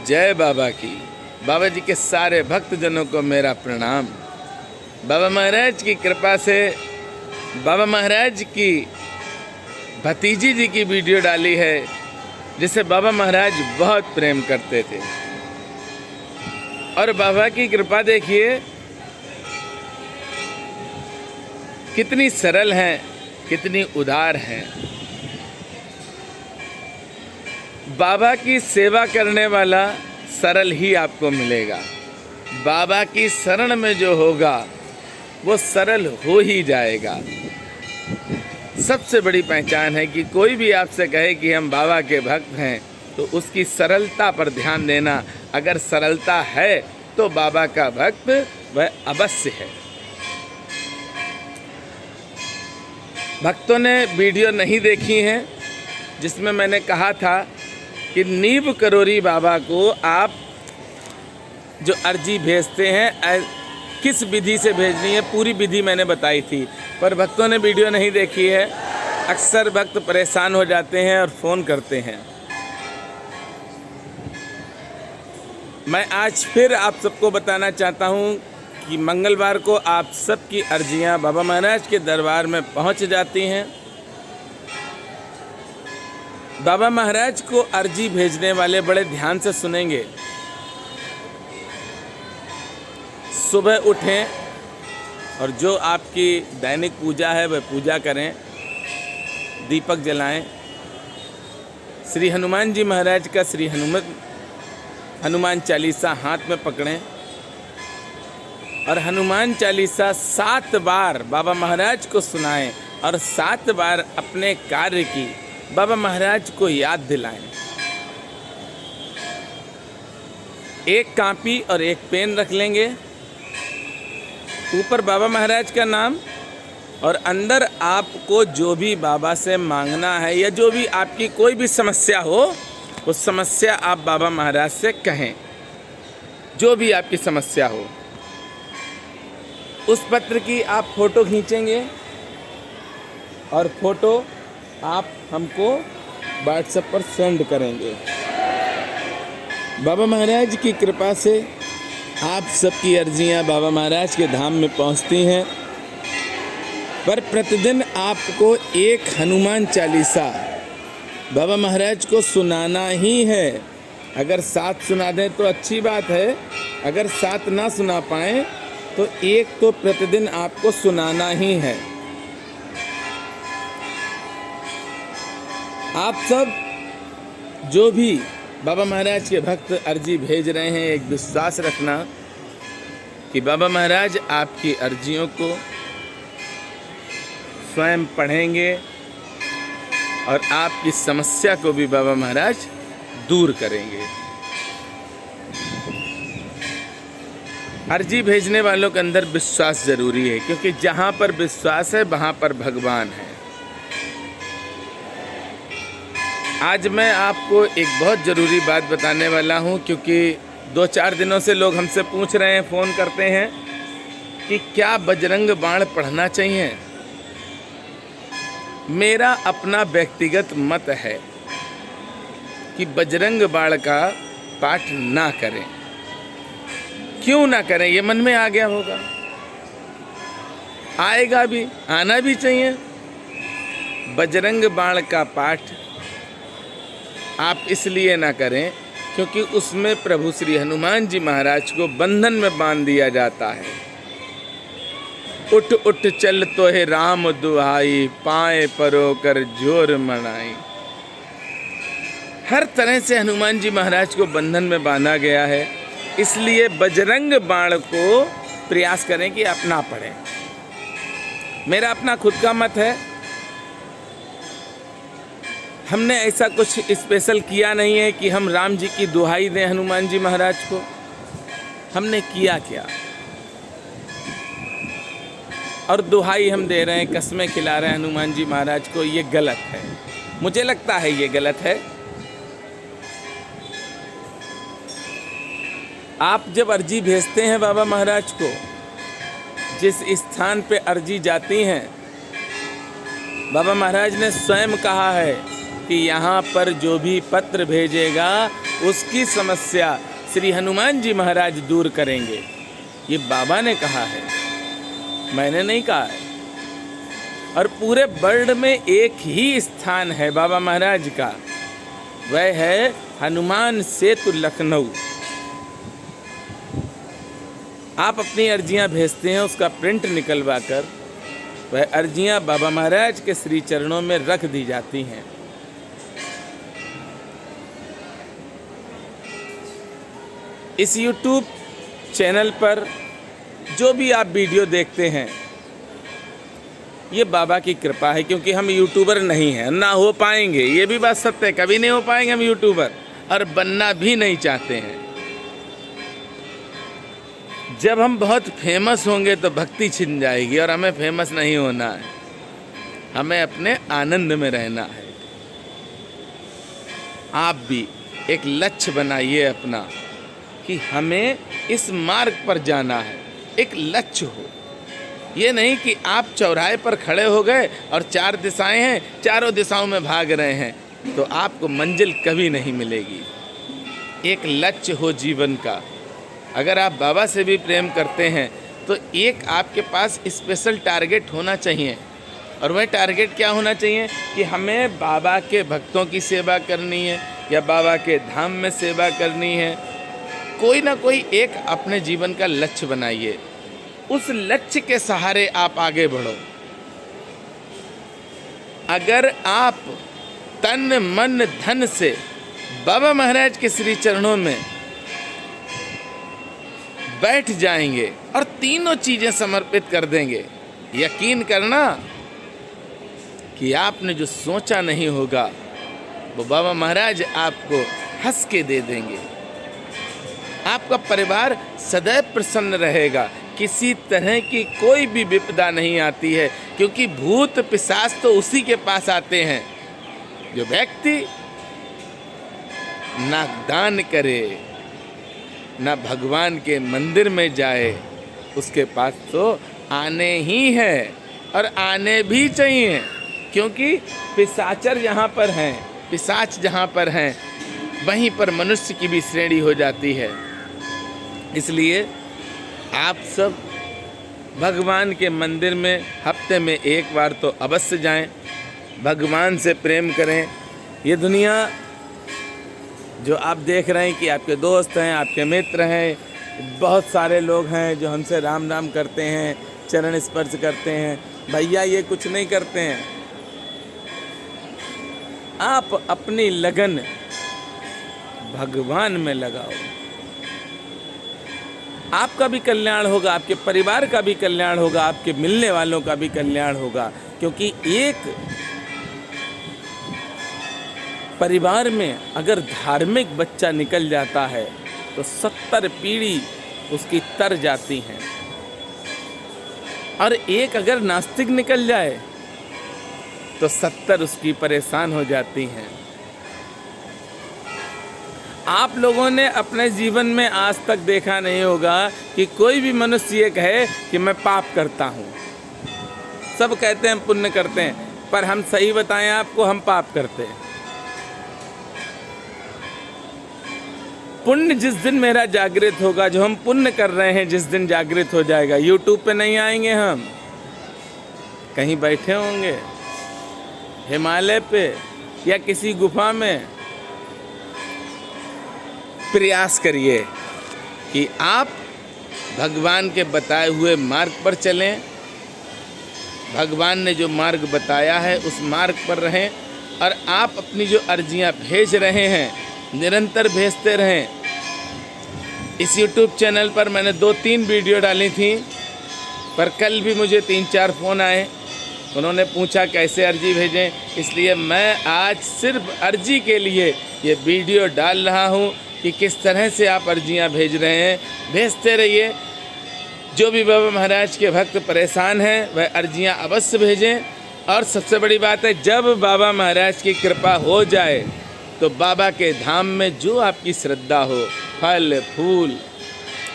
जय बाबा की। बाबा जी के सारे भक्तजनों को मेरा प्रणाम। बाबा महाराज की कृपा से बाबा महाराज की भतीजी जी की वीडियो डाली है, जिसे बाबा महाराज बहुत प्रेम करते थे। और बाबा की कृपा देखिए कितनी सरल है, कितनी उदार है। बाबा की सेवा करने वाला सरल ही आपको मिलेगा। बाबा की शरण में जो होगा वो सरल हो ही जाएगा। सबसे बड़ी पहचान है कि कोई भी आपसे कहे कि हम बाबा के भक्त हैं तो उसकी सरलता पर ध्यान देना। अगर सरलता है तो बाबा का भक्त वह अवश्य है। भक्तों ने वीडियो नहीं देखी हैं जिसमें मैंने कहा था कि नीब करोरी बाबा को आप जो अर्जी भेजते हैं किस विधि से भेजनी है, पूरी विधि मैंने बताई थी, पर भक्तों ने वीडियो नहीं देखी है। अक्सर भक्त परेशान हो जाते हैं और फ़ोन करते हैं। मैं आज फिर आप सबको बताना चाहता हूं कि मंगलवार को आप सबकी अर्जियां बाबा महाराज के दरबार में पहुंच जाती हैं। बाबा महाराज को अर्जी भेजने वाले बड़े ध्यान से सुनेंगे। सुबह उठें और जो आपकी दैनिक पूजा है वह पूजा करें, दीपक जलाएं, श्री हनुमान जी महाराज का श्री हनुमान चालीसा हाथ में पकड़ें और हनुमान चालीसा 7 बार बाबा महाराज को सुनाएं और 7 बार अपने कार्य की बाबा महाराज को याद दिलाएं। एक कॉपी और एक पेन रख लेंगे, ऊपर बाबा महाराज का नाम और अंदर आपको जो भी बाबा से मांगना है या जो भी आपकी कोई भी समस्या हो, उस समस्या आप बाबा महाराज से कहें। जो भी आपकी समस्या हो उस पत्र की आप फ़ोटो खींचेंगे और फ़ोटो आप हमको व्हाट्सएप पर सेंड करेंगे। बाबा महाराज की कृपा से आप सबकी अर्जियां बाबा महाराज के धाम में पहुंचती हैं। पर प्रतिदिन आपको एक हनुमान चालीसा बाबा महाराज को सुनाना ही है। अगर 7 सुना दें तो अच्छी बात है, अगर 7 ना सुना पाएँ तो एक तो प्रतिदिन आपको सुनाना ही है। आप सब जो भी बाबा महाराज के भक्त अर्जी भेज रहे हैं, एक विश्वास रखना कि बाबा महाराज आपकी अर्जियों को स्वयं पढ़ेंगे और आपकी समस्या को भी बाबा महाराज दूर करेंगे। अर्जी भेजने वालों के अंदर विश्वास जरूरी है, क्योंकि जहाँ पर विश्वास है वहाँ पर भगवान है। आज मैं आपको एक बहुत ज़रूरी बात बताने वाला हूँ, क्योंकि 2-4 दिनों से लोग हमसे पूछ रहे हैं, फ़ोन करते हैं कि क्या बजरंग बाण पढ़ना चाहिए। मेरा अपना व्यक्तिगत मत है कि बजरंग बाण का पाठ ना करें। क्यों ना करें, ये मन में आ गया होगा, आएगा भी, आना भी चाहिए। बजरंग बाण का पाठ आप इसलिए ना करें क्योंकि उसमें प्रभु श्री हनुमान जी महाराज को बंधन में बांध दिया जाता है। उठ उठ चल तो है राम दुहाई, पाए परो कर जोर मनाई। हर तरह से हनुमान जी महाराज को बंधन में बांधा गया है, इसलिए बजरंग बाण को प्रयास करें कि अपना पढ़ें। मेरा अपना खुद का मत है। हमने ऐसा कुछ स्पेशल किया नहीं है कि हम राम जी की दुहाई दें हनुमान जी महाराज को। हमने किया क्या? और दुहाई हम दे रहे हैं, कस्में खिला रहे हैं हनुमान जी महाराज को। ये गलत है, मुझे लगता है ये गलत है। आप जब अर्जी भेजते हैं बाबा महाराज को, जिस स्थान पे अर्जी जाती हैं, बाबा महाराज ने स्वयं कहा है कि यहाँ पर जो भी पत्र भेजेगा उसकी समस्या श्री हनुमान जी महाराज दूर करेंगे। ये बाबा ने कहा है, मैंने नहीं कहा है। और पूरे वर्ल्ड में एक ही स्थान है बाबा महाराज का, वह है हनुमान सेतु लखनऊ। आप अपनी अर्जियां भेजते हैं, उसका प्रिंट निकलवा कर वह अर्जियां बाबा महाराज के श्री चरणों में रख दी जाती हैं। इस YouTube चैनल पर जो भी आप वीडियो देखते हैं, ये बाबा की कृपा है, क्योंकि हम यूट्यूबर नहीं हैं, ना हो पाएंगे, ये भी बात सत्य है, कभी नहीं हो पाएंगे हम यूट्यूबर, और बनना भी नहीं चाहते हैं। जब हम बहुत फेमस होंगे तो भक्ति छिन जाएगी, और हमें फेमस नहीं होना है, हमें अपने आनंद में रहना है। आप भी एक लक्ष्य बनाइए अपना कि हमें इस मार्ग पर जाना है, एक लक्ष्य हो। ये नहीं कि आप चौराहे पर खड़े हो गए और 4 दिशाएं हैं, चारों दिशाओं में भाग रहे हैं, तो आपको मंजिल कभी नहीं मिलेगी। एक लक्ष्य हो जीवन का। अगर आप बाबा से भी प्रेम करते हैं तो एक आपके पास स्पेशल टारगेट होना चाहिए, और वह टारगेट क्या होना चाहिए कि हमें बाबा के भक्तों की सेवा करनी है या बाबा के धाम में सेवा करनी है। कोई ना कोई एक अपने जीवन का लक्ष्य बनाइए, उस लक्ष्य के सहारे आप आगे बढ़ो। अगर आप तन मन धन से बाबा महाराज के श्री चरणों में बैठ जाएंगे और तीनों चीजें समर्पित कर देंगे, यकीन करना कि आपने जो सोचा नहीं होगा वो बाबा महाराज आपको हंस के दे देंगे। आपका परिवार सदैव प्रसन्न रहेगा, किसी तरह की कोई भी विपदा नहीं आती है, क्योंकि भूत पिशाच तो उसी के पास आते हैं जो व्यक्ति ना दान करे, ना भगवान के मंदिर में जाए, उसके पास तो आने ही है, और आने भी चाहिए, क्योंकि पिशाचर जहाँ पर हैं, पिशाच जहाँ पर हैं, वहीं पर मनुष्य की भी श्रेणी हो जाती है। इसलिए आप सब भगवान के मंदिर में हफ्ते में एक बार तो अवश्य जाएं, भगवान से प्रेम करें। ये दुनिया जो आप देख रहे हैं कि आपके दोस्त हैं, आपके मित्र हैं, बहुत सारे लोग हैं जो हमसे राम राम करते हैं, चरण स्पर्श करते हैं, भैया ये कुछ नहीं करते हैं। आप अपनी लगन भगवान में लगाओ, आपका भी कल्याण होगा, आपके परिवार का भी कल्याण होगा, आपके मिलने वालों का भी कल्याण होगा। क्योंकि एक परिवार में अगर धार्मिक बच्चा निकल जाता है तो 70 पीढ़ी उसकी तर जाती हैं, और एक अगर नास्तिक निकल जाए तो 70 उसकी परेशान हो जाती हैं। आप लोगों ने अपने जीवन में आज तक देखा नहीं होगा कि कोई भी मनुष्य ये कहे कि मैं पाप करता हूँ। सब कहते हैं हम पुण्य करते हैं, पर हम सही बताएं आपको, हम पाप करते हैं। पुण्य जिस दिन मेरा जागृत होगा, जो हम पुण्य कर रहे हैं जिस दिन जागृत हो जाएगा, यूट्यूब पे नहीं आएंगे हम, कहीं बैठे होंगे हिमालय पे या किसी गुफा में। प्रयास करिए कि आप भगवान के बताए हुए मार्ग पर चलें, भगवान ने जो मार्ग बताया है उस मार्ग पर रहें, और आप अपनी जो अर्जियां भेज रहे हैं निरंतर भेजते रहें। इस YouTube चैनल पर मैंने 2-3 वीडियो डाली थी, पर कल भी मुझे 3-4 फ़ोन आए, उन्होंने पूछा कैसे अर्जी भेजें, इसलिए मैं आज सिर्फ अर्जी के लिए ये वीडियो डाल रहा हूँ कि किस तरह से आप अर्जियां भेज रहे हैं। भेजते रहिए। जो भी बाबा महाराज के भक्त परेशान हैं वह अर्जियां अवश्य भेजें। और सबसे बड़ी बात है, जब बाबा महाराज की कृपा हो जाए तो बाबा के धाम में जो आपकी श्रद्धा हो, फल फूल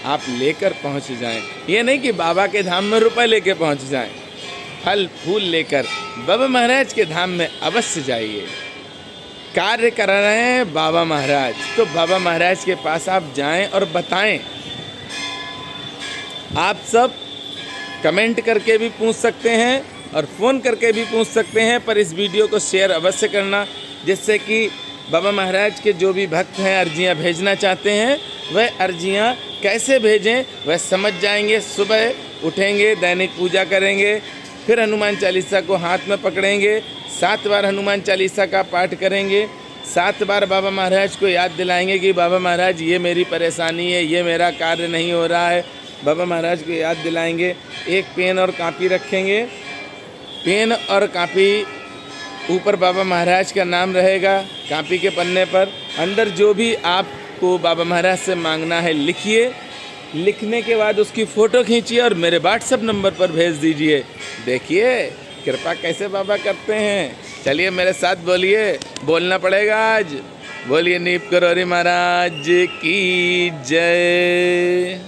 आप लेकर पहुंच जाएं। ये नहीं कि बाबा के धाम में रुपए लेकर पहुंच जाएं, फल फूल लेकर बाबा महाराज के धाम में अवश्य जाइए। कार्य कर रहे हैं बाबा महाराज, तो बाबा महाराज के पास आप जाएं और बताएं। आप सब कमेंट करके भी पूछ सकते हैं और फ़ोन करके भी पूछ सकते हैं, पर इस वीडियो को शेयर अवश्य करना, जिससे कि बाबा महाराज के जो भी भक्त हैं अर्जियां भेजना चाहते हैं वह अर्जियां कैसे भेजें वह समझ जाएंगे। सुबह उठेंगे, दैनिक पूजा करेंगे, फिर हनुमान चालीसा को हाथ में पकड़ेंगे, 7 बार हनुमान चालीसा का पाठ करेंगे, 7 बार बाबा महाराज को याद दिलाएंगे कि बाबा महाराज ये मेरी परेशानी है, ये मेरा कार्य नहीं हो रहा है। बाबा महाराज को याद दिलाएंगे। एक पेन और कापी रखेंगे, पेन और कापी ऊपर बाबा महाराज का नाम रहेगा, कापी के पन्ने पर अंदर जो भी आपको बाबा महाराज से मांगना है लिखिए। लिखने के बाद उसकी फ़ोटो खींचिए और मेरे व्हाट्सएप नंबर पर भेज दीजिए। देखिए कृपा कैसे बाबा करते हैं। चलिए मेरे साथ बोलिए, बोलना पड़ेगा आज। बोलिए नीप करोरी महाराज की जय।